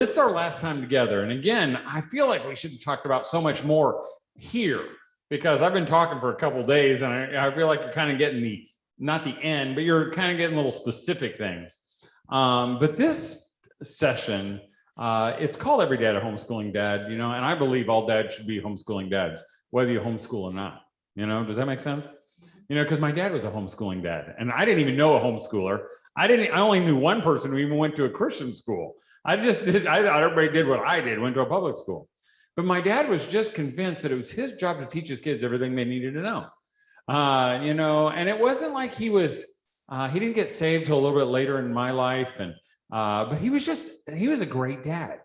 This is our last time together. And again, I feel like we should have talked about so much more here because I've been talking for a couple of days and I feel like you're kind of getting the, not the end, but you're kind of getting little specific things. But this session, it's called Every Dad a Homeschooling Dad, and I believe all dads should be homeschooling dads, whether you homeschool or not. Does that make sense? Because my dad was a homeschooling dad and I didn't even know a homeschooler. I only knew one person who even went to a Christian school. I thought everybody did what I did, went to a public school. But my dad was just convinced that it was his job to teach his kids everything they needed to know. And it wasn't like he didn't get saved till a little bit later in my life. But he was a great dad.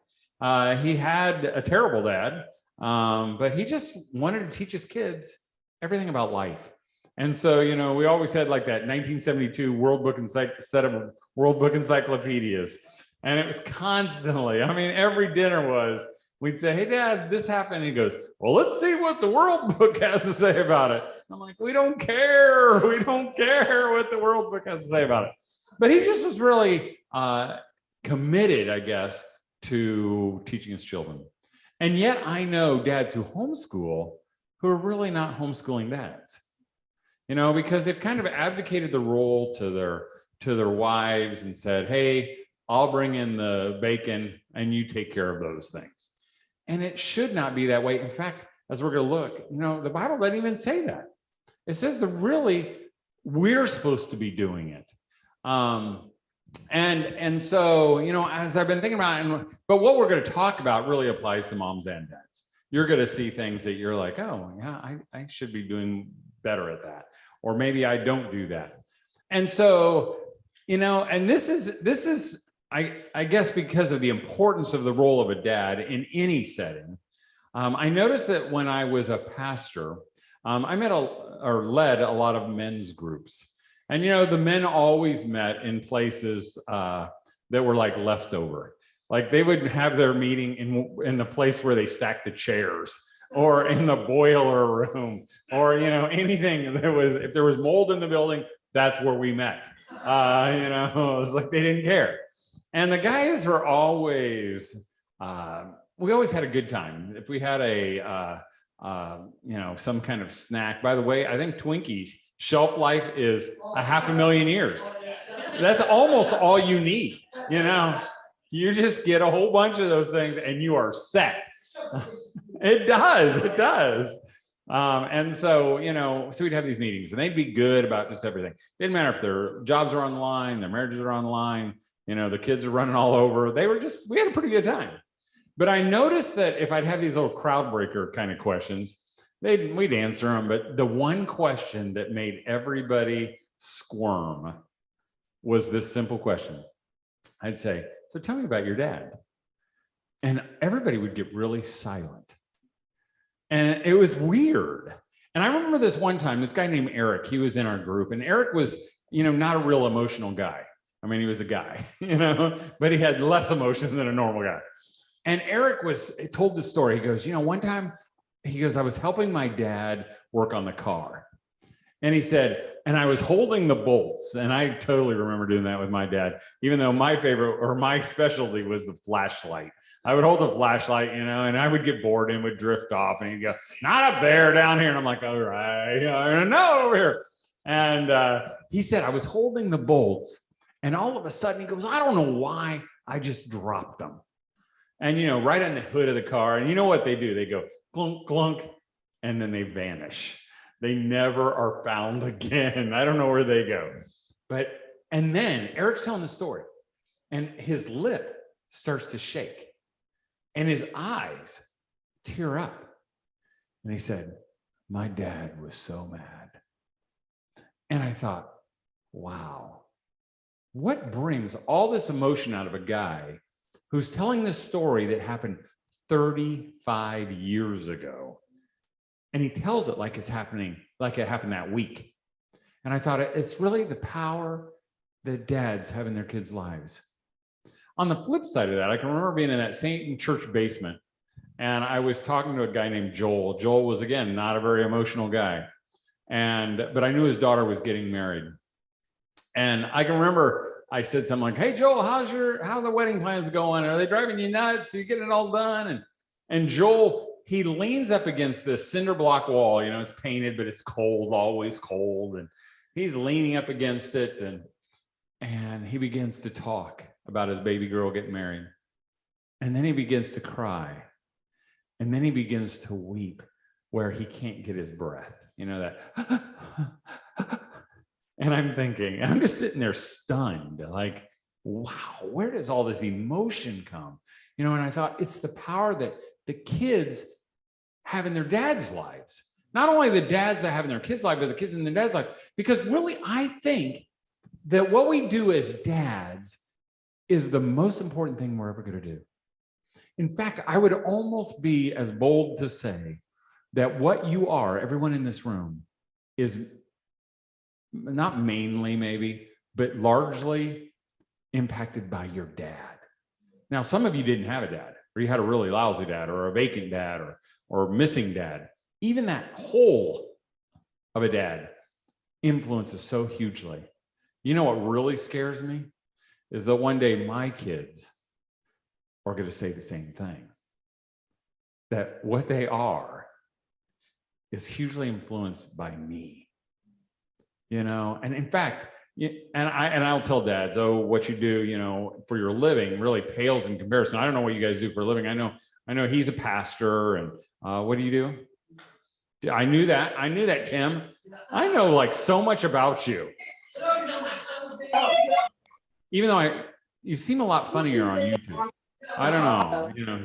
He had a terrible dad, but he just wanted to teach his kids everything about life. And so, we always had like that 1972 set of World Book Encyclopedias. And it was constantly, every dinner we'd say, hey, Dad, this happened. And he goes, well, let's see what the World Book has to say about it. I'm like, we don't care. We don't care what the World Book has to say about it. But he just was really committed, I guess, to teaching his children. And yet I know dads who homeschool who are really not homeschooling dads, because they've kind of abdicated the role to their wives and said, hey, I'll bring in the bacon and you take care of those things. And it should not be that way. In fact, as we're going to look, the Bible doesn't even say that. It says that really we're supposed to be doing it. And so, as I've been thinking about it, but what we're going to talk about really applies to moms and dads. You're going to see things that you're like, oh, yeah, I should be doing better at that. Or maybe I don't do that. And so, and this is, I guess, because of the importance of the role of a dad in any setting. I noticed that when I was a pastor, I led a lot of men's groups. And, the men always met in places that were like leftover. Like they would have their meeting in the place where they stacked the chairs or in the boiler room or, anything that was, if there was mold in the building, that's where we met. It was like they didn't care. And the guys were always, we always had a good time. If we had some kind of snack, by the way, I think Twinkies shelf life is 500,000 years. That's almost all you need. You just get a whole bunch of those things and you are set. It does. And so, so we'd have these meetings and they'd be good about just everything. It didn't matter if their jobs are online, their marriages are online, the kids are running all over. We had a pretty good time. But I noticed that if I'd have these little crowd breaker kind of questions, we'd answer them. But the one question that made everybody squirm was this simple question. I'd say, so tell me about your dad. And everybody would get really silent. And it was weird. And I remember this one time, this guy named Eric, he was in our group. And Eric was, not a real emotional guy. He was a guy, but he had less emotion than a normal guy. And Eric told this story. He goes, one time, I was helping my dad work on the car. And he said, and I was holding the bolts. And I totally remember doing that with my dad, even though my specialty was the flashlight. I would hold the flashlight, and I would get bored and would drift off. And he'd go, not up there, down here. And I'm like, all right, no, over here. And he said, I was holding the bolts. And all of a sudden he goes, I don't know why, I just dropped them. And, right on the hood of the car. And you know what they do? They go clunk, clunk, and then they vanish. They never are found again. I don't know where they go. And then Eric's telling the story and his lip starts to shake and his eyes tear up. And he said, my dad was so mad. And I thought, wow, what brings all this emotion out of a guy who's telling this story that happened 35 years ago? And he tells it like it happened that week. And I thought it's really the power that dads have in their kids' lives. On the flip side of that, I can remember being in that same church basement, and I was talking to a guy named Joel. Joel was, again, not a very emotional guy. But I knew his daughter was getting married. And I can remember I said something like, hey, Joel, how the wedding plans going? Are they driving you nuts? Are you getting it all done? And Joel, he leans up against this cinder block wall. You know, it's painted, but it's cold, always cold. And he's leaning up against it. And he begins to talk about his baby girl getting married. And then he begins to cry. And then he begins to weep where he can't get his breath. You know, that. And I'm thinking, I'm just sitting there stunned, like, wow, where does all this emotion come? You know, and I thought it's the power that the kids have in their dads' lives. Not only the dads that have in their kids' life, but the kids in their dads' life. Because really, I think that what we do as dads is the most important thing we're ever going to do. In fact, I would almost be as bold to say that what you are, everyone in this room, is not mainly maybe, but largely impacted by your dad. Now, some of you didn't have a dad, or you had a really lousy dad, or a vacant dad, or missing dad. Even that hole of a dad influences so hugely. You know what really scares me is that one day my kids are going to say the same thing. That what they are is hugely influenced by me. You know, and in fact, and I'll tell dads, oh, what you do, you know, for your living really pales in comparison. I don't know what you guys do for a living. I know he's a pastor, and what do you do? I knew that, Tim. I know like so much about you. Even though you seem a lot funnier on YouTube. I don't know, you know.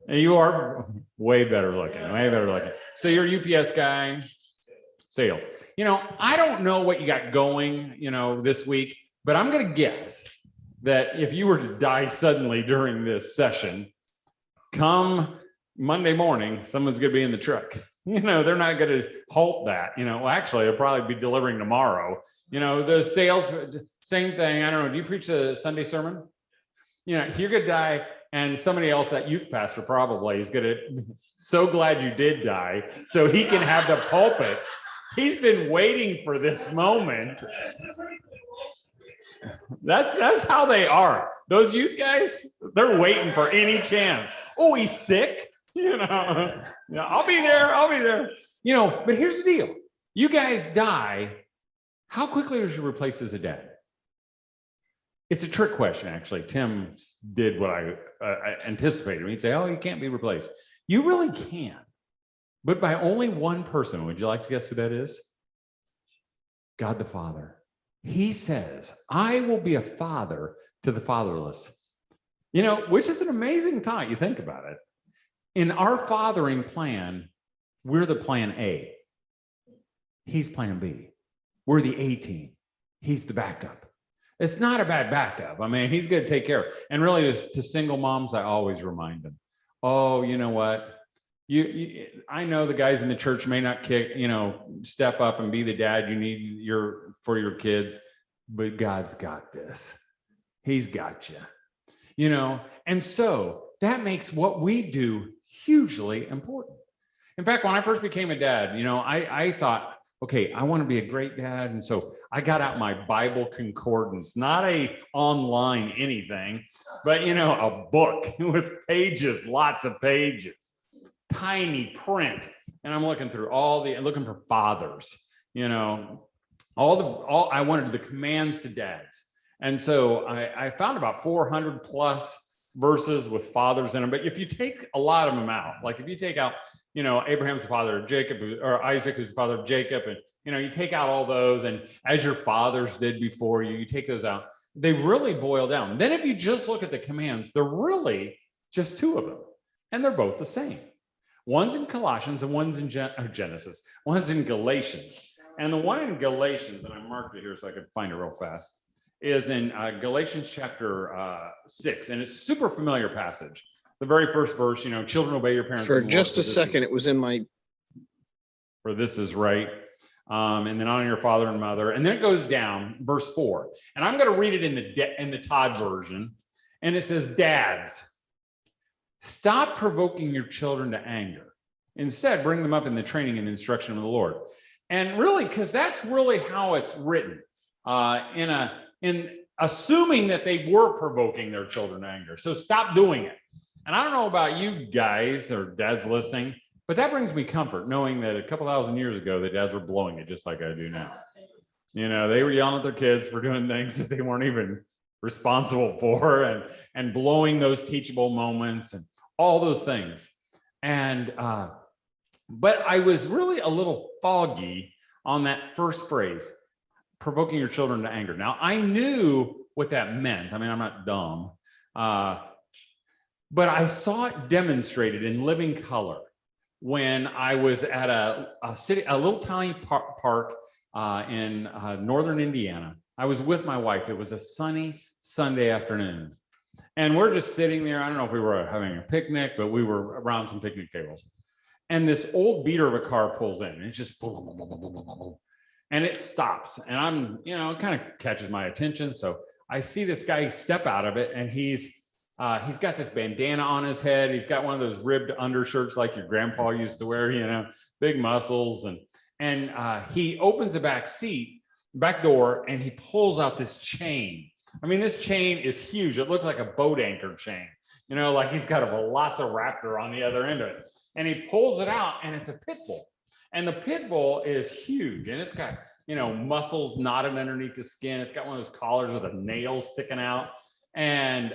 You are way better looking. So you're a UPS guy. Sales. You know, I don't know what you got going, you know, this week, but I'm going to guess that if you were to die suddenly during this session, come Monday morning, someone's going to be in the truck. You know, they're not going to halt that. You know, well, actually, they'll probably be delivering tomorrow. You know, the sales, same thing. I don't know. Do you preach a Sunday sermon? You know, you're going to die, and somebody else, that youth pastor probably, is going to, so glad you did die, so he can have the pulpit. He's been waiting for this moment. That's how they are. Those youth guys, they're waiting for any chance. Oh, he's sick. You know, yeah, I'll be there. You know, but here's the deal. You guys die. How quickly is you replaced as a dad? It's a trick question, actually. Tim did what I anticipated. He'd say, oh, you can't be replaced. You really can. But by only one person. Would you like to guess who that is? God the Father. He says, I will be a father to the fatherless. You know, which is an amazing thought. You think about it. In our fathering plan, we're the plan A. He's plan B. We're the A team. He's the backup. It's not a bad backup. I mean, he's going to take care of it. And really, to single moms, I always remind them, oh, you know what? I know the guys in the church may not step up and be the dad you need for your kids, but God's got this. He's got you, you know, and so that makes what we do hugely important. In fact, when I first became a dad, you know, I thought, okay, I want to be a great dad. And so I got out my Bible concordance, not a online anything, but, you know, a book with pages, lots of pages. Tiny print, and I'm looking through looking for fathers, you know, I wanted the commands to dads. And so I found about 400 plus verses with fathers in them. But if you take a lot of them out, like if you take out, you know, Abraham's the father of Jacob, or Isaac who's the father of Jacob, and, you know, you take out all those, and as your fathers did before you, you take those out, they really boil down. Then if you just look at the commands, they're really just two of them, and they're both the same. One's in Colossians and one's in Genesis. One's in Galatians. And the one in Galatians, and I marked it here so I could find it real fast, is in Galatians chapter 6. And it's a super familiar passage. The very first verse, you know, children, obey your parents. For just a second, it was in my... For this is right. And then honor your father and mother. And then it goes down, verse 4. And I'm going to read it in the Todd version. And it says, dads, stop provoking your children to anger. Instead, bring them up in the training and instruction of the Lord. And really, because that's really how it's written. in assuming that they were provoking their children to anger. So stop doing it. And I don't know about you guys or dads listening, but that brings me comfort knowing that a couple thousand years ago, the dads were blowing it just like I do now. You know, they were yelling at their kids for doing things that they weren't even responsible for, and blowing those teachable moments and all those things. And but I was really a little foggy on that first phrase, provoking your children to anger. Now, I knew what that meant. I mean, I'm not dumb, but I saw it demonstrated in living color when I was at a little tiny park in northern Indiana. I was with my wife. It was a sunny Sunday afternoon. And we're just sitting there. I don't know if we were having a picnic, but we were around some picnic tables. And this old beater of a car pulls in, and it's just boom, boom, boom, boom, boom, boom, boom. And it stops. And I'm, it kind of catches my attention. So I see this guy step out of it, and he's got this bandana on his head. He's got one of those ribbed undershirts like your grandpa used to wear, big muscles. And he opens the back door, and he pulls out this chain. I mean, this chain is huge. It looks like a boat anchor chain, like he's got a velociraptor on the other end of it. And he pulls it out, and it's a pit bull. And the pit bull is huge, and it's got, muscles knotted underneath the skin. It's got one of those collars with a nail sticking out. And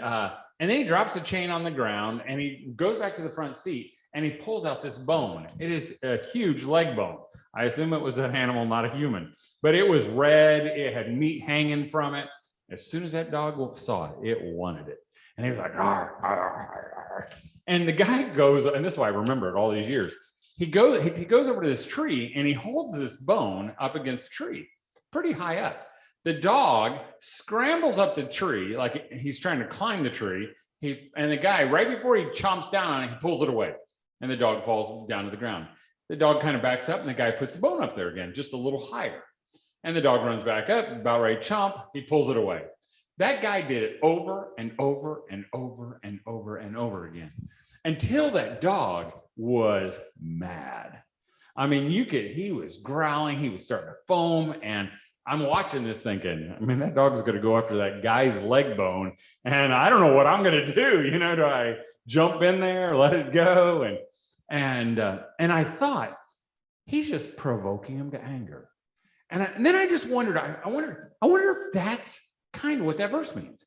then he drops the chain on the ground, and he goes back to the front seat, and he pulls out this bone. It is a huge leg bone. I assume it was an animal, not a human, but it was red. It had meat hanging from it. As soon as that dog saw it, it wanted it. And he was like, arr, arr, arr, arr. And the guy goes, and this is why I remember it all these years. He goes over to this tree, and he holds this bone up against the tree, pretty high up. The dog scrambles up the tree like he's trying to climb the tree. And the guy, right before he chomps down on it, he pulls it away, and the dog falls down to the ground. The dog kind of backs up, and the guy puts the bone up there again, just a little higher. And the dog runs back up, about ready to chomp. He pulls it away. That guy did it over and over and over and over and over again, until that dog was mad. I mean, he was growling, he was starting to foam, and I'm watching this thinking, I mean, that dog's going to go after that guy's leg bone, and I don't know what I'm going to do. Do I jump in there, let it go? And I thought, he's just provoking him to anger. And then I just wondered, I wonder if that's kind of what that verse means.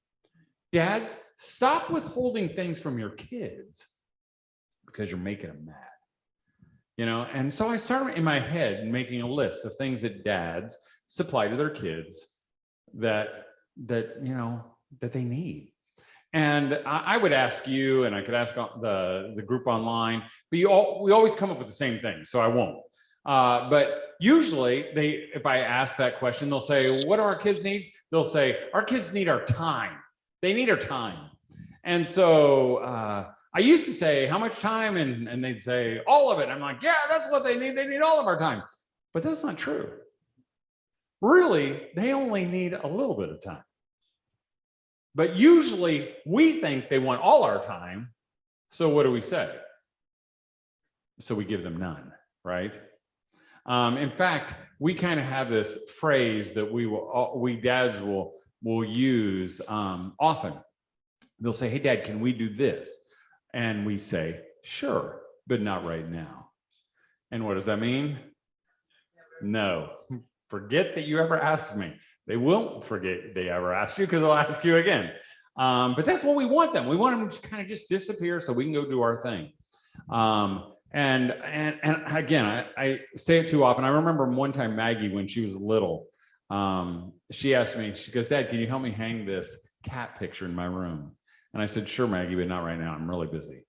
Dads, stop withholding things from your kids because you're making them mad. And so I started in my head making a list of things that dads supply to their kids that they need. And I would ask you, and I could ask the group online, but we always come up with the same thing, so I won't. But usually if I ask that question, they'll say, what do our kids need? They'll say, our kids need our time. They need our time. And so I used to say, how much time? And they'd say, all of it. I'm like, yeah, that's what they need. They need all of our time. But that's not true. Really, they only need a little bit of time. But usually we think they want all our time. So what do we say? So we give them none, right? In fact, we kind of have this phrase that we dads will use often. They'll say, hey, Dad, can we do this? And we say, sure, but not right now. And what does that mean? No. Forget that you ever asked me. They won't forget they ever asked you, because they'll ask you again. But that's what we want them. We want them to kind of just disappear so we can go do our thing. And again, I say it too often. I remember one time Maggie, when she was little, she asked me, she goes, Dad, can you help me hang this cat picture in my room? And I said, sure, Maggie, but not right now. I'm really busy.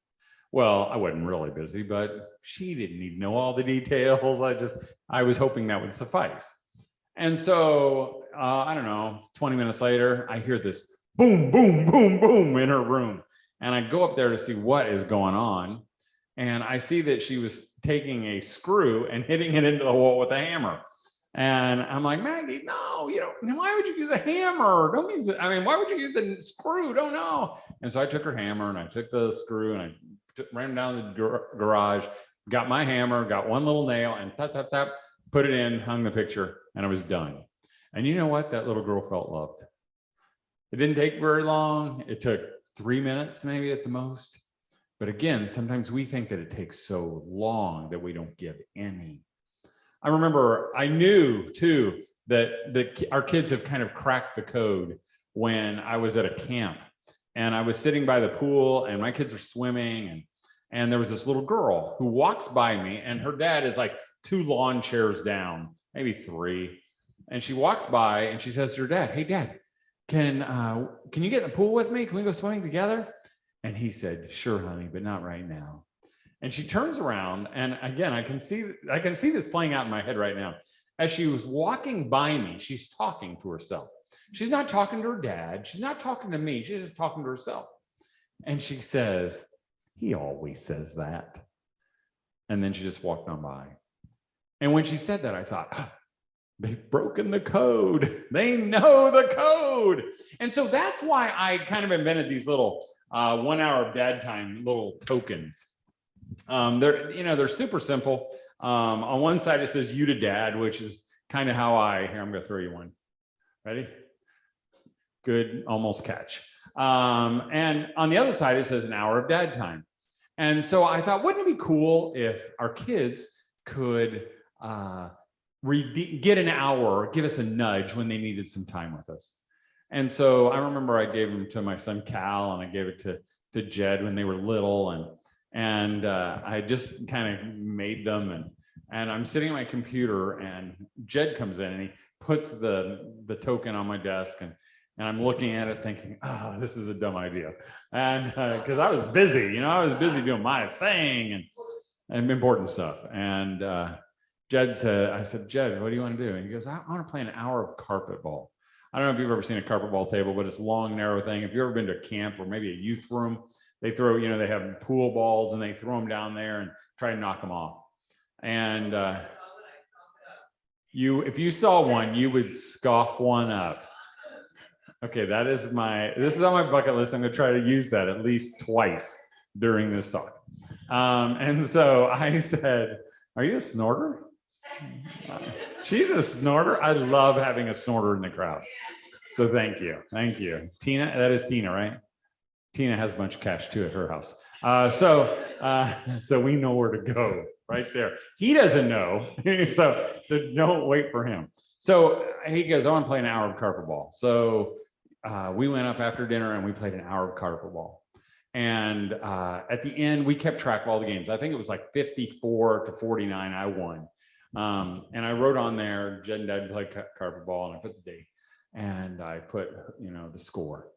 Well, I wasn't really busy, but she didn't need to know all the details. I was hoping that would suffice. And so, I don't know, 20 minutes later, I hear this boom, boom, boom, boom in her room. And I go up there to see what is going on. And I see that she was taking a screw and hitting it into the wall with a hammer. And I'm like, Maggie, no, why would you use a hammer? Don't use it. I mean, why would you use a screw? Don't know. And so I took her hammer and I took the screw and I ran down the garage, got my hammer, got one little nail and tap, tap, tap, put it in, hung the picture, and I was done. And you know what? That little girl felt loved. It didn't take very long. It took 3 minutes, maybe at the most. But again, sometimes we think that it takes so long that we don't give any. I remember I knew too that our kids have kind of cracked the code when I was at a camp and I was sitting by the pool and my kids are swimming and there was this little girl who walks by me and her dad is like 2 lawn chairs down, maybe 3. And she walks by and she says to her dad, "Hey Dad, can you get in the pool with me? Can we go swimming together?" And he said, "Sure, honey, but not right now." And she turns around, and again, I can see this playing out in my head right now. As she was walking by me, she's talking to herself. She's not talking to her dad. She's not talking to me. She's just talking to herself. And she says, "He always says that." And then she just walked on by. And when she said that, I thought, they've broken the code. They know the code. And so that's why I kind of invented these little 1 hour of dad time little tokens. They're super simple. On one side it says "you to dad," which is kind of how here, I'm going to throw you one. Ready? Good, almost catch. And on the other side it says "an hour of dad time." And so I thought, wouldn't it be cool if our kids could get an hour, give us a nudge when they needed some time with us. And so I remember I gave them to my son Cal, and I gave it to Jed when they were little, and I just kind of made them, and I'm sitting at my computer, and Jed comes in and he puts the token on my desk, and I'm looking at it thinking, "Oh, this is a dumb idea," and because I was busy, I was busy doing my thing and important stuff, and I said, "Jed, what do you want to do?" And he goes, "I want to play an hour of carpet ball." I don't know if you've ever seen a carpet ball table, but it's a long, narrow thing. If you've ever been to a camp or maybe a youth room, they throw, they have pool balls and they throw them down there and try to knock them off. And if you saw one, you would scoff one up. Okay, this is on my bucket list. I'm going to try to use that at least twice during this talk. And so I said, "Are you a snorter?" She's a snorter. I love having a snorter in the crowd. So thank you. Tina, that is Tina, right? Tina has a bunch of cash too at her house. So we know where to go right there. He doesn't know, so don't wait for him. So he goes, "I want to play an hour of carpet ball." So we went up after dinner and we played an hour of carpet ball. And at the end, we kept track of all the games. I think it was like 54-49. I won. And I wrote on there, Jed and Dad played carpet ball, and I put the date, and I put, the score.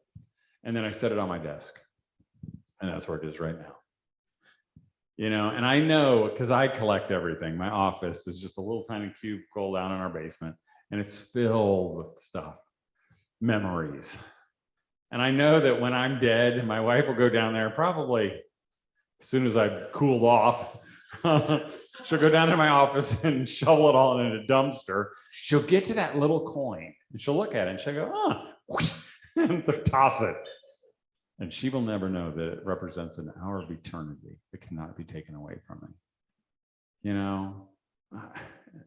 And then I set it on my desk. And that's where it is right now. And I know, because I collect everything. My office is just a little tiny cubicle down in our basement, and it's filled with stuff, memories. And I know that when I'm dead, my wife will go down there probably as soon as I've cooled off. She'll go down to my office and shovel it all in a dumpster. She'll get to that little coin and she'll look at it and she'll go, whoosh, and toss it. And she will never know that it represents an hour of eternity that cannot be taken away from me.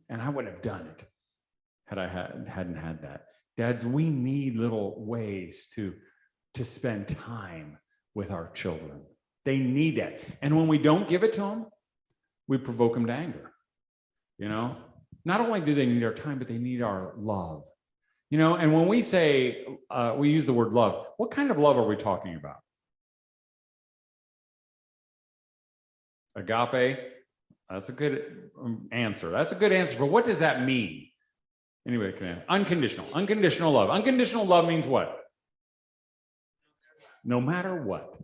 And I wouldn't have done it had I hadn't had that. Dads, we need little ways to spend time with our children. They need that. And when we don't give it to them, we provoke them to anger. Not only do they need our time, but they need our love. And when we say, we use the word love, what kind of love are we talking about? Agape? That's a good answer. But what does that mean? Anybody can answer. Unconditional love. Unconditional love means what? No matter what.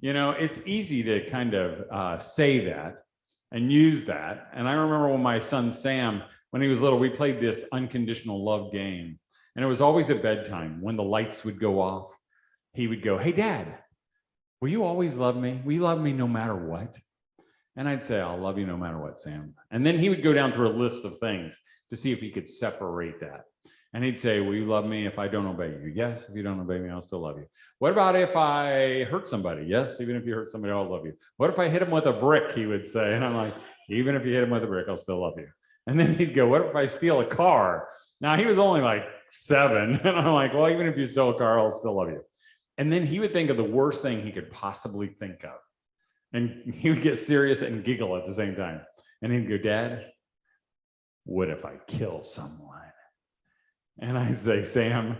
It's easy to kind of say that and use that. And I remember when my son Sam, when he was little, we played this unconditional love game. And it was always at bedtime when the lights would go off. He would go, "Hey, Dad, will you always love me? Will you love me no matter what?" And I'd say, "I'll love you no matter what, Sam." And then he would go down through a list of things to see if he could separate that. And he'd say, "Will you love me if I don't obey you?" "Yes, if you don't obey me, I'll still love you." "What about if I hurt somebody?" "Yes, even if you hurt somebody, I'll love you." "What if I hit him with a brick?" he would say. And I'm like, "Even if you hit him with a brick, I'll still love you." And then he'd go, "What if I steal a car?" Now, he was only like 7. And I'm like, well, even if you stole a car, I'll still love you. And then he would think of the worst thing he could possibly think of. And he would get serious and giggle at the same time. And he'd go, Dad, what if I kill someone? And I'd say, Sam,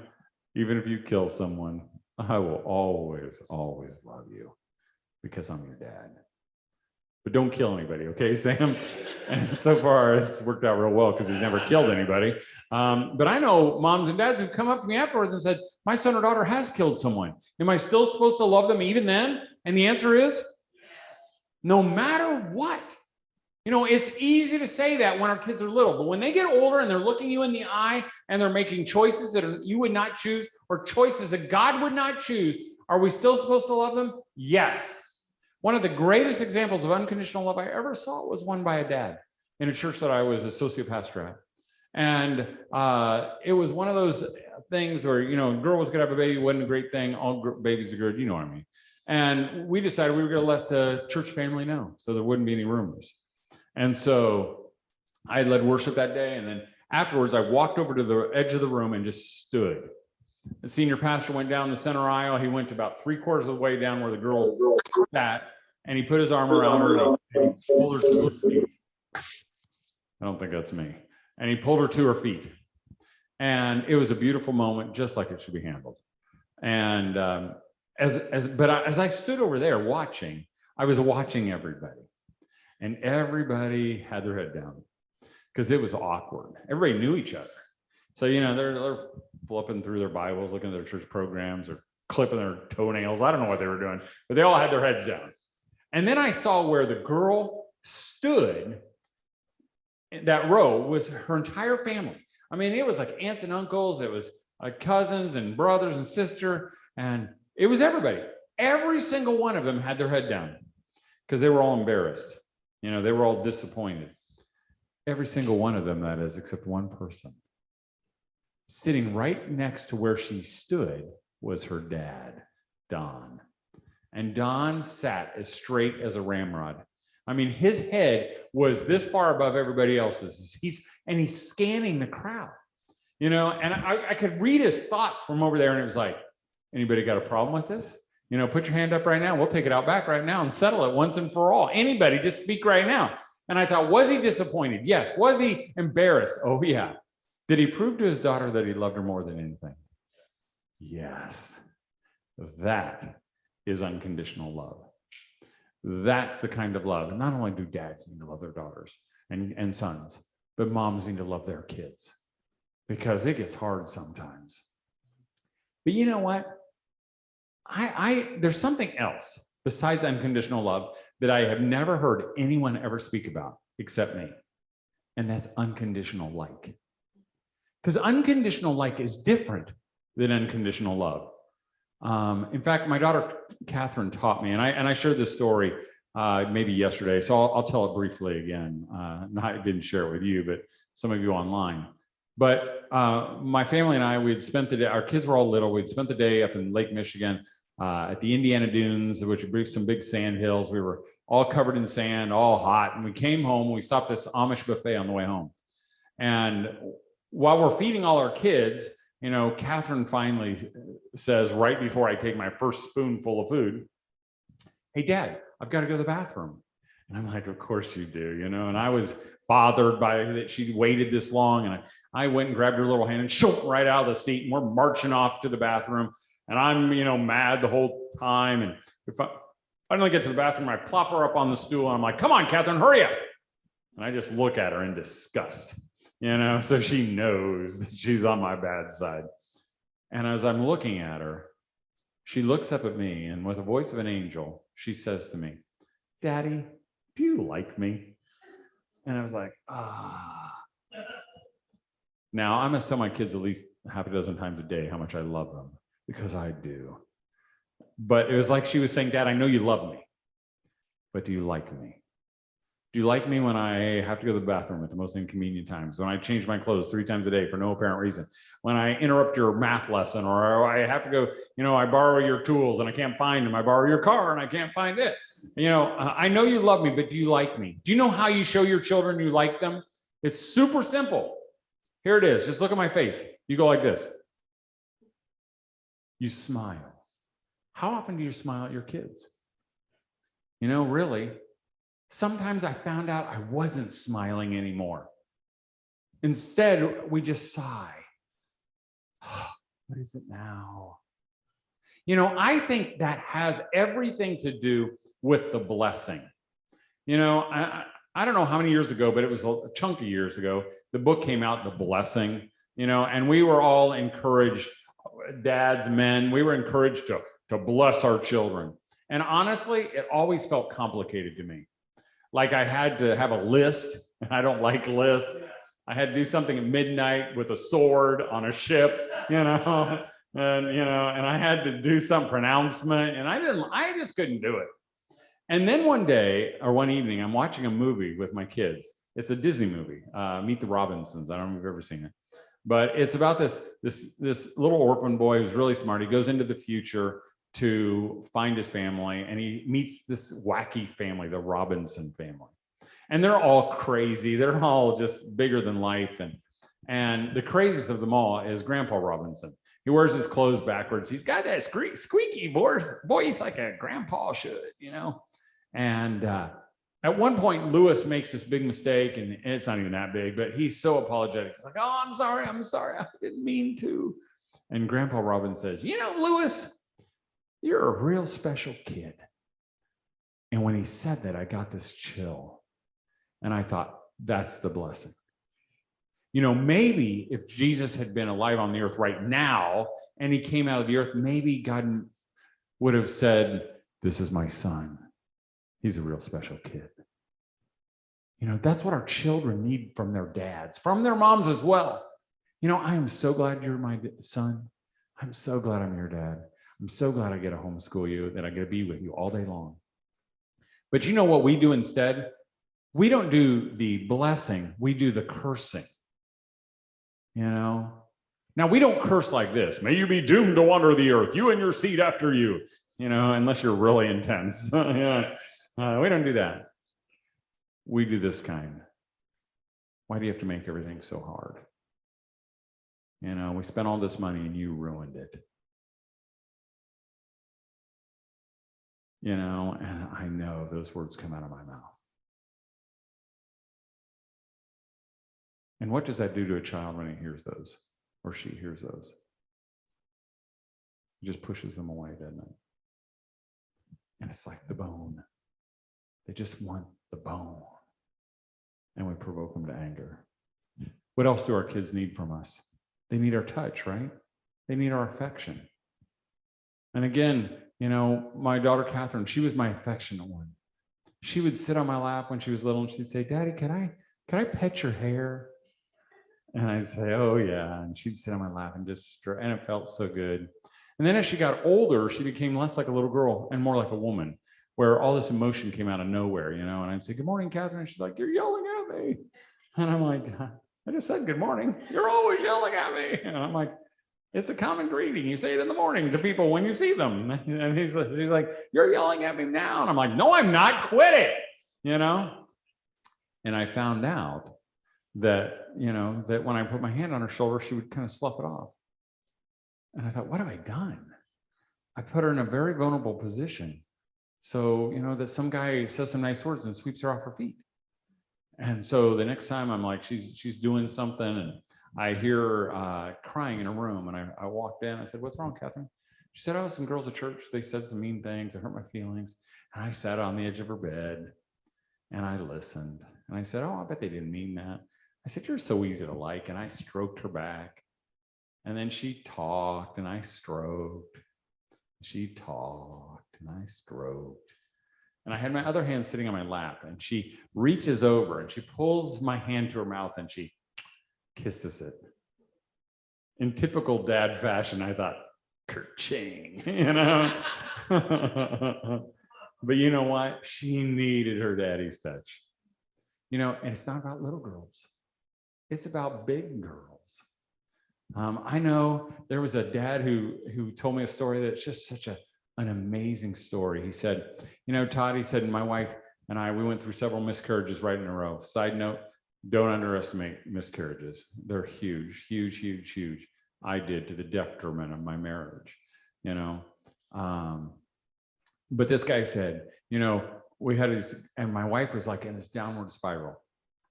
even if you kill someone, I will always, always love you because I'm your dad. But don't kill anybody, okay, Sam? And so far, it's worked out real well because he's never killed anybody. But I know moms and dads who've come up to me afterwards and said, my son or daughter has killed someone. Am I still supposed to love them even then? And the answer is, no matter what. You know, it's easy to say that when our kids are little, but when they get older and they're looking you in the eye and they're making choices that you would not choose or choices that God would not choose, are we still supposed to love them? Yes. One of the greatest examples of unconditional love I ever saw was one by a dad in a church that I was associate pastor at. And it was one of those things where, you know, a girl was going to have a baby, wasn't a great thing. All babies are good, you know what I mean. And we decided we were going to let the church family know so there wouldn't be any rumors. And so I led worship that day. And then afterwards, I walked over to the edge of the room and just stood. The senior pastor went down the center aisle. He went to about 3/4 of the way down where the girl sat, and he put his arm around her and he pulled her to her feet. I don't think that's me. And he pulled her to her feet. And it was a beautiful moment, just like it should be handled. And as I stood over there watching, I was watching everybody. And everybody had their head down because it was awkward. Everybody knew each other. So, you know, they're flipping through their Bibles, looking at their church programs or clipping their toenails. I don't know what they were doing, but they all had their heads down. And then I saw where the girl stood in that row was her entire family. I mean, it was like aunts and uncles. It was cousins and brothers and sister. And it was everybody. Every single one of them had their head down because they were all embarrassed. You know, they were all disappointed. Every single one of them, that is, except one person. Sitting right next to where she stood was her dad, Don. And Don sat as straight as a ramrod. I mean, his head was this far above everybody else's. He's scanning the crowd, you know, and I could read his thoughts from over there, and it was like, anybody got a problem with this? You know, put your hand up right now. We'll take it out back right now and settle it once and for all. Anybody, just speak right now. And I thought, was he disappointed? Yes. Was he embarrassed? Oh, yeah. Did he prove to his daughter that he loved her more than anything? Yes. That is unconditional love. That's the kind of love. And not only do dads need to love their daughters and sons, but moms need to love their kids because it gets hard sometimes. But you know what? There's something else besides unconditional love that I have never heard anyone ever speak about except me. And that's unconditional like. Because unconditional like is different than unconditional love. In fact, my daughter, Catherine, taught me, and I shared this story maybe yesterday, so I'll tell it briefly again. I didn't share it with you, but some of you online. But my family and I, we'd spent the day, our kids were all little, we'd spent the day up in Lake Michigan at the Indiana Dunes, which would some big sand hills. We were all covered in sand, all hot, and we came home, we stopped at this Amish buffet on the way home. And while we're feeding all our kids, you know, Catherine finally says, right before I take my first spoonful of food, hey, Dad, I've got to go to the bathroom. And I'm like, of course you do, you know, and I was bothered by that she waited this long. And I went and grabbed her little hand and shook right out of the seat. And we're marching off to the bathroom. And I'm, you know, mad the whole time. And if I finally get to the bathroom, I plop her up on the stool. And I'm like, come on, Catherine, hurry up. And I just look at her in disgust. You know, so she knows that she's on my bad side. And as I'm looking at her, she looks up at me and with the voice of an angel, she says to me, Daddy, do you like me? And I was like, ah. Now, I must tell my kids at least half a dozen times a day how much I love them, because I do. But it was like she was saying, Dad, I know you love me, but do you like me? Do you like me when I have to go to the bathroom at the most inconvenient times? When I change my clothes 3 times a day for no apparent reason? When I interrupt your math lesson, or I have to go, you know, I borrow your tools and I can't find them. I borrow your car and I can't find it. You know, I know you love me, but do you like me? Do you know how you show your children you like them? It's super simple. Here it is. Just look at my face. You go like this. You smile. How often do you smile at your kids? You know, really, sometimes I found out I wasn't smiling anymore. Instead, we just sigh. What is it now? You know, I think that has everything to do with the blessing. You know, I don't know how many years ago, but it was a chunk of years ago, the book came out, The Blessing, you know, and we were all encouraged, dads, men, we were encouraged to bless our children. And honestly, it always felt complicated to me. Like I had to have a list, and I don't like lists. I had to do something at midnight with a sword on a ship, you know, and I had to do some pronouncement, and I just couldn't do it. And then one day or one evening, I'm watching a movie with my kids. It's a Disney movie, Meet the Robinsons. I don't know if you've ever seen it, but it's about this little orphan boy who's really smart. He goes into the future to find his family, and he meets this wacky family, the Robinson family. And they're all crazy. They're all just bigger than life. And the craziest of them all is Grandpa Robinson. He wears his clothes backwards. He's got that squeaky voice like a grandpa should, you know? And at one point, Lewis makes this big mistake, and it's not even that big, but he's so apologetic. He's like, oh, I'm sorry. I didn't mean to. And Grandpa Robin says, you know, Lewis, you're a real special kid. And when he said that, I got this chill. And I thought, that's the blessing. You know, maybe if Jesus had been alive on the earth right now and he came out of the earth, maybe God would have said, this is my son. He's a real special kid. You know, that's what our children need from their dads, from their moms as well. You know, I am so glad you're my son. I'm so glad I'm your dad. I'm so glad I get to homeschool you, that I get to be with you all day long. But you know what we do instead? We don't do the blessing, we do the cursing. You know? Now, we don't curse like this. May you be doomed to wander the earth, you and your seed after you, you know, unless you're really intense. Yeah. We don't do that. We do this kind. Why do you have to make everything so hard? You know, we spent all this money and you ruined it. You know, and I know those words come out of my mouth. And what does that do to a child when he hears those, or she hears those? It just pushes them away, doesn't it? And it's like the bone. They just want the bone. And we provoke them to anger. What else do our kids need from us? They need our touch, right? They need our affection. And again, you know, my daughter, Catherine, she was my affectionate one. She would sit on my lap when she was little and she'd say, Daddy, can I pet your hair? And I'd say, oh yeah. And she'd sit on my lap and just stroke, and it felt so good. And then as she got older, she became less like a little girl and more like a woman, where all this emotion came out of nowhere, you know? And I'd say, good morning, Catherine. And she's like, you're yelling at me. And I'm like, I just said good morning. You're always yelling at me. And I'm like, it's a common greeting. You say it in the morning to people when you see them. And she's like, you're yelling at me now. And I'm like, no, I'm not. Quit it, you know? And I found out that, you know, that when I put my hand on her shoulder, she would kind of slough it off. And I thought, what have I done? I put her in a very vulnerable position. So, you know, that some guy says some nice words and sweeps her off her feet. And so the next time I'm like, she's doing something, and I hear her crying in a room, and I walked in. I said, what's wrong, Catherine? She said, oh, some girls at church, they said some mean things. It hurt my feelings. And I sat on the edge of her bed and I listened. And I said, oh, I bet they didn't mean that. I said, you're so easy to like. And I stroked her back. And then she talked and I stroked. She talked and I stroked. And I had my other hand sitting on my lap, and she reaches over and she pulls my hand to her mouth and she kisses it. In typical dad fashion, I thought, kerching, you know? But you know what? She needed her daddy's touch. You know, and it's not about little girls. It's about big girls. I know there was a dad who told me a story that's just such an amazing story. He said, you know, Todd, he said, my wife and I, we went through several miscarriages right in a row. Side note, don't underestimate miscarriages. They're huge, huge, huge, huge. I did, to the detriment of my marriage, you know. But this guy said, you know, we had his, and my wife was like in this downward spiral.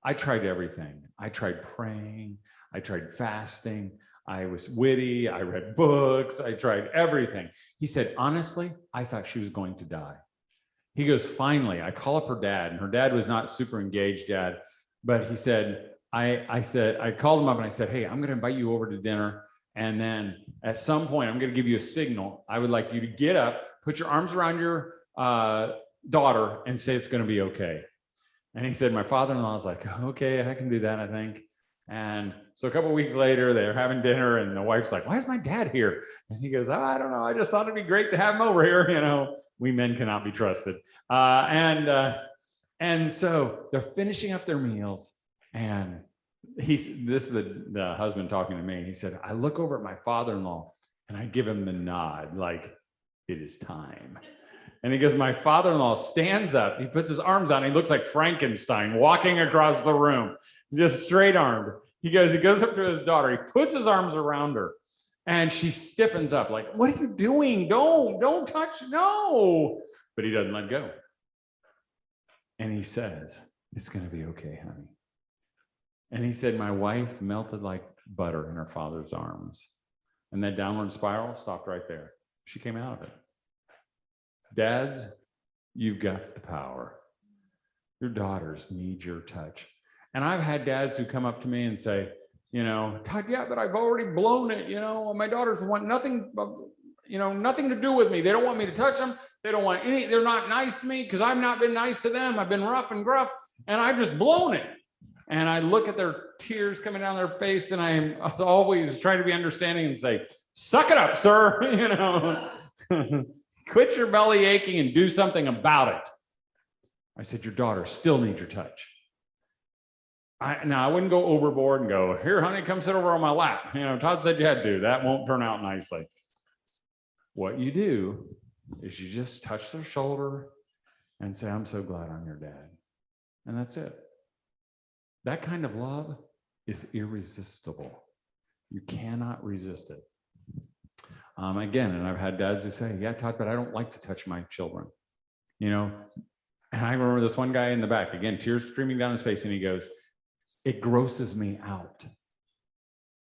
I tried everything. I tried praying. I tried fasting. I was witty. I read books. I tried everything. He said, honestly, I thought she was going to die. He goes, finally, I call up her dad, and her dad was not super engaged yet, but he said, I called him up and I said, hey, I'm going to invite you over to dinner. And then at some point, I'm going to give you a signal. I would like you to get up, put your arms around your daughter, and say it's going to be okay. And he said, my father-in-law was like, okay, I can do that, I think. And so a couple of weeks later, they're having dinner, and the wife's like, why is my dad here? And he goes, I don't know. I just thought it'd be great to have him over here. You know, we men cannot be trusted. And so they're finishing up their meals, and this is the husband talking to me. He said, I look over at my father-in-law and I give him the nod, like, it is time. And he goes, my father-in-law stands up, he puts his arms out, and he looks like Frankenstein walking across the room, just straight armed. He goes up to his daughter, he puts his arms around her, and she stiffens up, like, what are you doing? Don't touch, no. But he doesn't let go. And he says, it's gonna be okay, honey. And he said, my wife melted like butter in her father's arms. And that downward spiral stopped right there. She came out of it. Dads, you've got the power. Your daughters need your touch. And I've had dads who come up to me and say, you know, Todd, yeah, but I've already blown it. You know, my daughters want nothing, you know, nothing to do with me. They don't want me to touch them. They don't want any, they're not nice to me because I've not been nice to them. I've been rough and gruff, and I've just blown it. And I look at their tears coming down their face, and I'm always trying to be understanding and say, suck it up, sir. You know, quit your belly aching and do something about it. I said, your daughter still needs your touch. Now, I wouldn't go overboard and go, here, honey, come sit over on my lap. You know, Todd said you had to. That won't turn out nicely. What you do is you just touch their shoulder and say, I'm so glad I'm your dad. And that's it. That kind of love is irresistible. You cannot resist it. Again, and I've had dads who say, yeah, Todd, but I don't like to touch my children. You know, and I remember this one guy in the back, again, tears streaming down his face, and he goes, it grosses me out.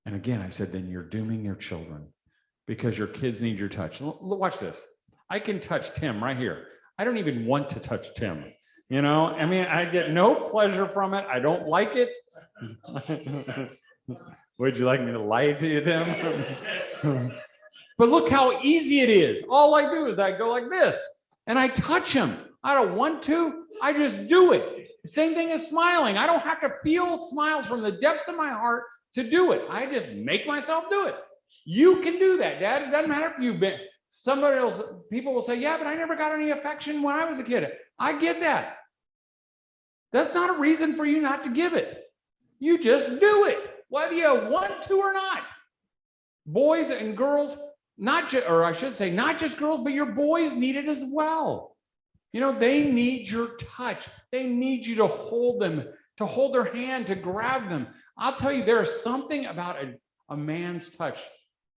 And again, I said, then you're dooming your children because your kids need your touch. Watch this. I can touch Tim right here. I don't even want to touch Tim. You know, I mean, I get no pleasure from it. I don't like it. Would you like me to lie to you, Tim? But look how easy it is. All I do is I go like this and I touch him. I don't want to. I just do it. Same thing as smiling. I don't have to feel smiles from the depths of my heart to do it. I just make myself do it. You can do that, Dad. It doesn't matter if you've been, somebody else, people will say, yeah, but I never got any affection when I was a kid. I get that. That's not a reason for you not to give it. You just do it, whether you want to or not. Boys and girls, not just, or I should say, not just girls, but your boys need it as well. You know, they need your touch. They need you to hold them, to hold their hand, to grab them. I'll tell you, there is something about a man's touch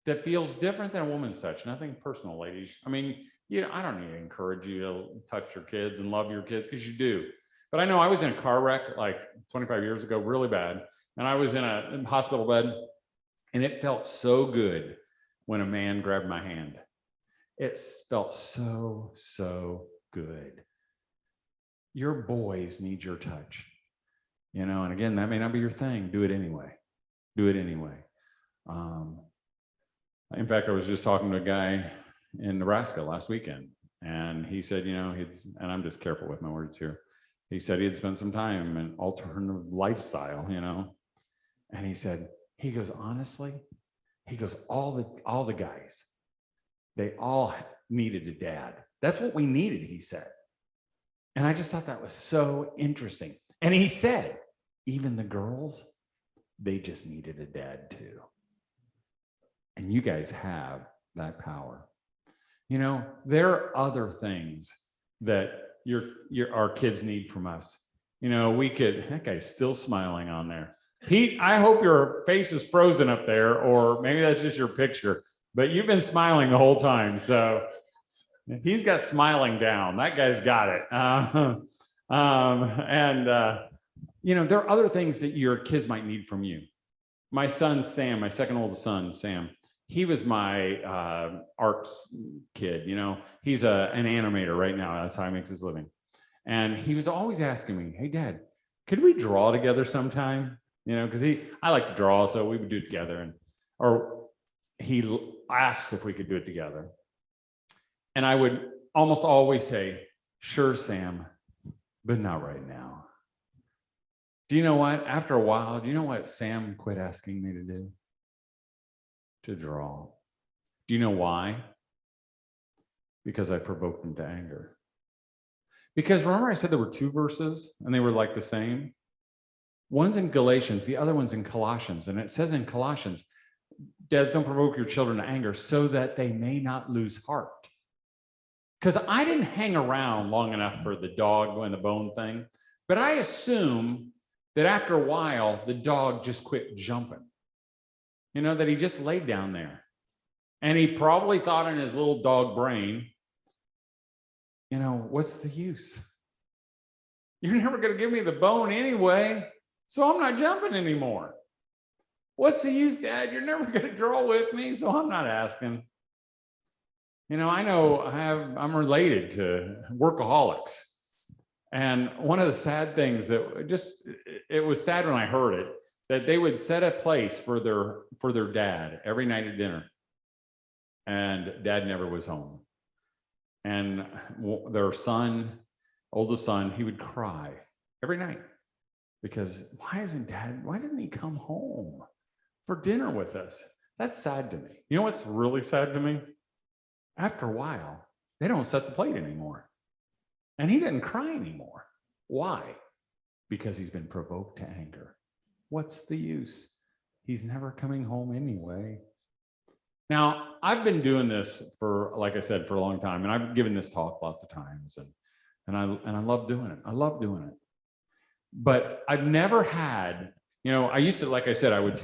that feels different than a woman's touch. Nothing personal, ladies. I mean, you know, I don't need to encourage you to touch your kids and love your kids, because you do. But I know I was in a car wreck like 25 years ago, really bad. And I was in a hospital bed, and it felt so good when a man grabbed my hand. It felt so, so good. Your boys need your touch. You know, and again, that may not be your thing. Do it anyway. Do it anyway. In fact, I was just talking to a guy in Nebraska last weekend, and he said, you know, and I'm just careful with my words here. He said he had spent some time in alternative lifestyle, you know, and he goes, honestly, he goes, all the guys, they all needed a dad. That's what we needed, he said. And I just thought that was so interesting. And he said, even the girls, they just needed a dad too. And you guys have that power. You know, there are other things that our kids need from us. you know, we could, that guy's still smiling on there. Pete, I hope your face is frozen up there, or maybe that's just your picture, but you've been smiling the whole time. So he's got smiling down. That guy's got it. You know, there are other things that your kids might need from you. My son, Sam, my second oldest son, Sam, he was my arts kid. You know, he's an animator right now. That's how he makes his living. And he was always asking me, hey, Dad, could we draw together sometime? You know, because I like to draw, so we would do it together. Or he asked if we could do it together. And I would almost always say, sure, Sam, but not right now. Do you know what? After a while, do you know what Sam quit asking me to do? To draw. Do you know why? Because I provoked him to anger. Because remember I said there were two verses and they were like the same? One's in Galatians, the other one's in Colossians. And it says in Colossians, dads, don't provoke your children to anger so that they may not lose heart. Because I didn't hang around long enough for the dog and the bone thing, but I assume that after a while, the dog just quit jumping. You know, that he just laid down there. And he probably thought in his little dog brain, you know, what's the use? You're never going to give me the bone anyway, so I'm not jumping anymore. What's the use, Dad? You're never going to draw with me, so I'm not asking. You know, I know I'm related to workaholics. And one of the sad things it was sad when I heard it, that they would set a place for their dad every night at dinner. And Dad never was home. And their son, oldest son, he would cry every night because why didn't he come home for dinner with us? That's sad to me. You know what's really sad to me? After a while, they don't set the plate anymore. And he didn't cry anymore. Why? Because he's been provoked to anger. What's the use? He's never coming home anyway. Now, I've been doing this for, like I said, for a long time, and I've given this talk lots of times, and I love doing it. I love doing it. But I've never had, you know, I used to, like I said, I would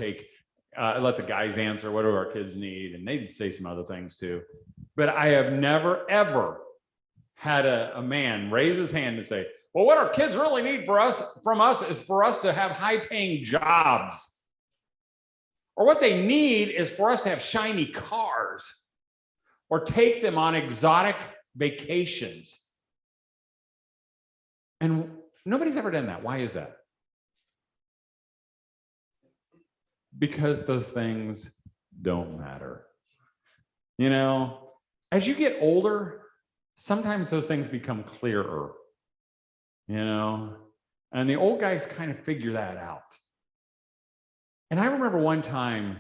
let the guys answer, what do our kids need? And they'd say some other things too. But I have never, ever had a man raise his hand and say, well, what our kids really need from us is for us to have high-paying jobs. Or what they need is for us to have shiny cars or take them on exotic vacations. And nobody's ever done that. Why is that? Because those things don't matter. You know, as you get older, sometimes those things become clearer, you know, and the old guys kind of figure that out. And I remember one time,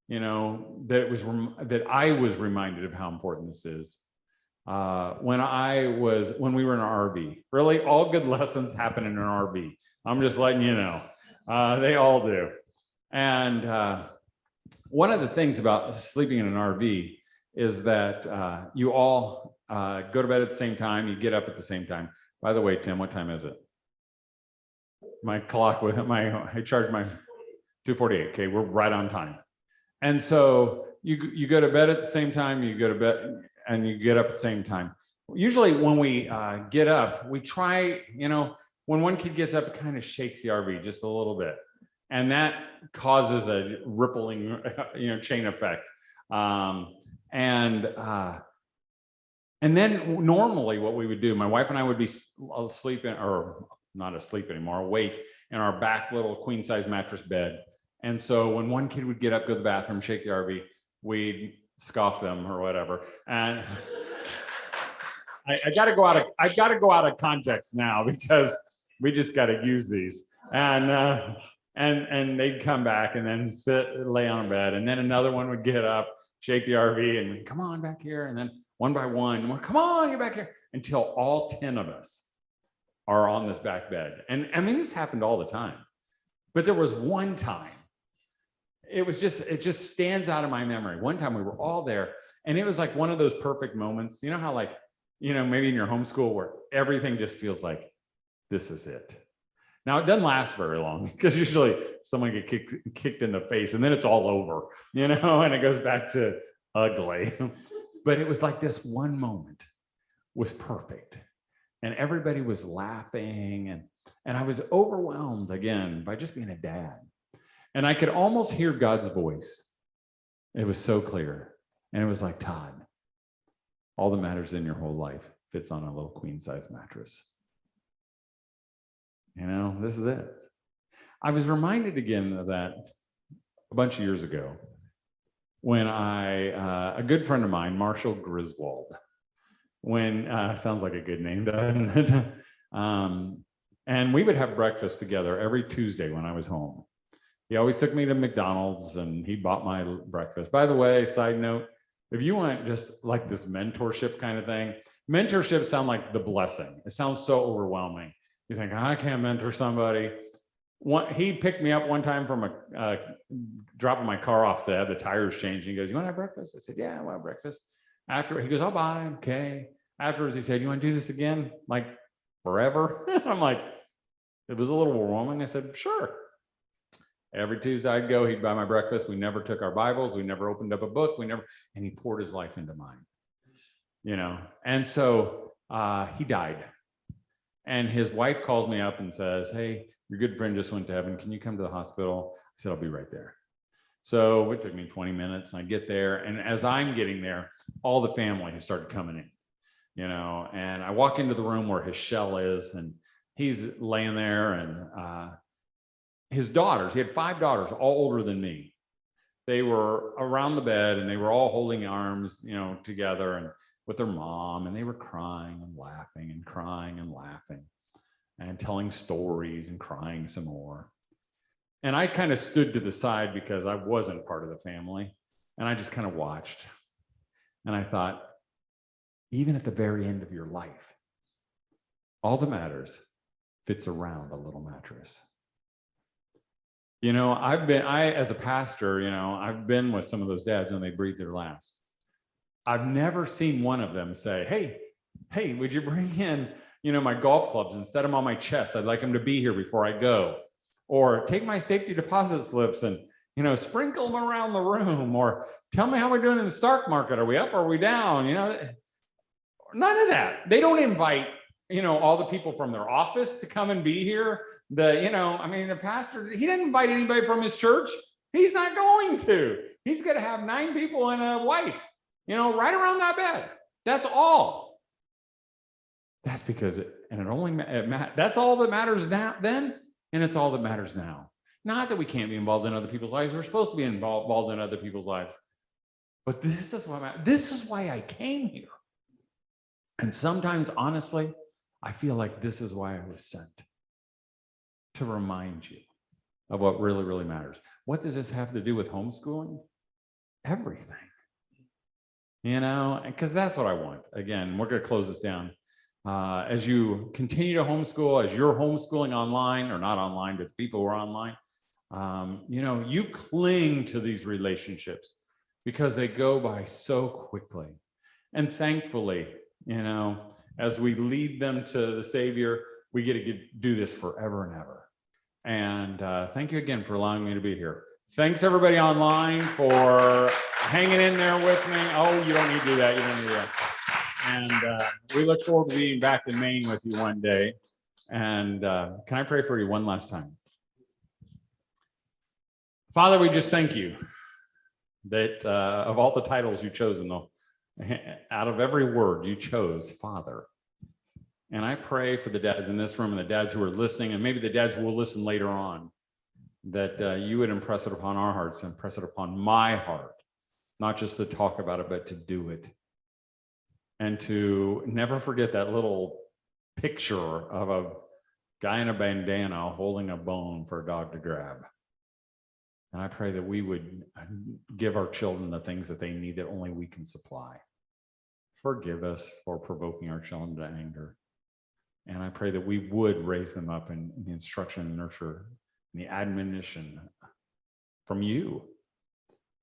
you know, that I was reminded of how important this is. When we were in an RV. Really, all good lessons happen in an RV. I'm just letting you know. They all do. And one of the things about sleeping in an RV is that you all go to bed at the same time, you get up at the same time. By the way, Tim, what time is it? My clock I charged my 2:48. Okay, we're right on time. And so you go to bed at the same time, you go to bed and you get up at the same time. Usually when we get up, we try, you know, when one kid gets up, it kind of shakes the RV just a little bit. And that causes a rippling, you know, chain effect. And then normally what we would do, my wife and I would be sleeping, or not asleep anymore, awake in our back little queen size mattress bed. And so when one kid would get up, go to the bathroom, shake the RV, we'd scoff them or whatever. And I got to go out of context now because we just got to use these. And they'd come back and then lay on a bed, and then another one would get up, shake the RV, and come on back here, and then one by one, come on, get back here, until all 10 of us are on this back bed. And I mean, this happened all the time, but there was one time, it just stands out of my memory. One time we were all there, and it was like one of those perfect moments. You know how, like, you know, maybe in your homeschool where everything just feels like this is it. Now, it doesn't last very long because usually someone gets kicked in the face and then it's all over, and it goes back to ugly. But it was like this one moment was perfect. And everybody was laughing. And I was overwhelmed again by just being a dad. And I could almost hear God's voice. It was so clear. And it was like, Todd, all that matters in your whole life fits on a little queen size mattress. This is it. I was reminded again of that a bunch of years ago when a good friend of mine, Marshall Griswold, sounds like a good name, doesn't it? And we would have breakfast together every Tuesday when I was home. He always took me to McDonald's and he bought my breakfast. By the way, side note, if you want just like this mentorship kind of thing, mentorship sound like the blessing. It sounds so overwhelming. You think, I can't mentor somebody. He picked me up one time from dropping my car off to have the tires changed. He goes, you want to have breakfast? I said, yeah, I want to have breakfast. After, he goes, I'll buy, okay. Afterwards, he said, you want to do this again? Like forever? I'm like, it was a little overwhelming. I said, sure. Every Tuesday I'd go, he'd buy my breakfast. We never took our Bibles. We never opened up a book. And he poured his life into mine, And so he died. And his wife calls me up and says, hey, your good friend just went to heaven. Can you come to the hospital? I said, I'll be right there. So it took me 20 minutes and I get there. And as I'm getting there, all the family has started coming in, and I walk into the room where his shell is and he's laying there and his daughters, he had 5 daughters, all older than me. They were around the bed and they were all holding arms, together and with their mom, and they were crying and laughing and crying and laughing and telling stories and crying some more. And I kind of stood to the side because I wasn't part of the family. And I just kind of watched. And I thought, even at the very end of your life, all that matters fits around a little mattress. As a pastor, I've been with some of those dads when they breathe their last. I've never seen one of them say, hey, would you bring in, my golf clubs and set them on my chest? I'd like them to be here before I go. Or take my safety deposit slips and, sprinkle them around the room. Or tell me how we're doing in the stock market. Are we up or are we down? None of that. They don't invite, all the people from their office to come and be here. The pastor, he didn't invite anybody from his church. He's not going to. He's going to have 9 people and a wife, right around that bed. That's all. That's because that's all that matters now then, and it's all that matters now. Not that we can't be involved in other people's lives. We're supposed to be involved in other people's lives. But this is why I came here. And sometimes, honestly, I feel like this is why I was sent. To remind you of what really, really matters. What does this have to do with homeschooling? Everything. Because that's what I want. Again, we're going to close this down. As you continue to homeschool, as you're homeschooling online, or not online, but people who are online, you cling to these relationships because they go by so quickly. And thankfully, as we lead them to the Savior, we get to do this forever and ever. And thank you again for allowing me to be here. Thanks everybody online for hanging in there with me. Oh, you don't need to do that. You don't need to do that. And we look forward to being back in Maine with you one day. And can I pray for you one last time? Father, we just thank you that of all the titles you've chosen, out of every word you chose, Father. And I pray for the dads in this room and the dads who are listening, and maybe the dads who will listen later on, that you would impress it upon our hearts and impress it upon my heart, not just to talk about it, but to do it. And to never forget that little picture of a guy in a bandana holding a bone for a dog to grab. And I pray that we would give our children the things that they need that only we can supply. Forgive us for provoking our children to anger. And I pray that we would raise them up in the instruction and nurture and the admonition from you.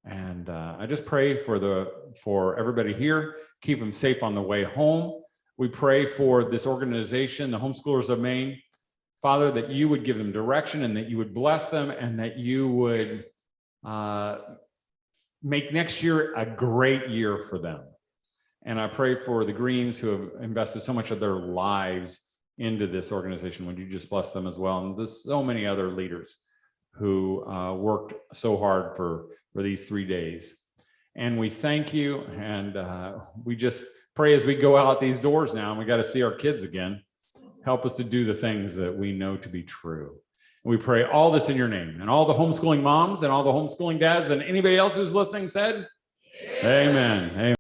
And I just pray for everybody here, keep them safe on the way home. We pray for this organization, the Homeschoolers of Maine. Father, that you would give them direction and that you would bless them and that you would make next year a great year for them. And I pray for the Greens who have invested so much of their lives into this organization. Would you just bless them as well? And there's so many other leaders who worked so hard for these 3 days. And we thank you. And we just pray as we go out these doors now, and we got to see our kids again. Help us to do the things that we know to be true. And we pray all this in your name. And all the homeschooling moms and all the homeschooling dads and anybody else who's listening said, amen. Amen.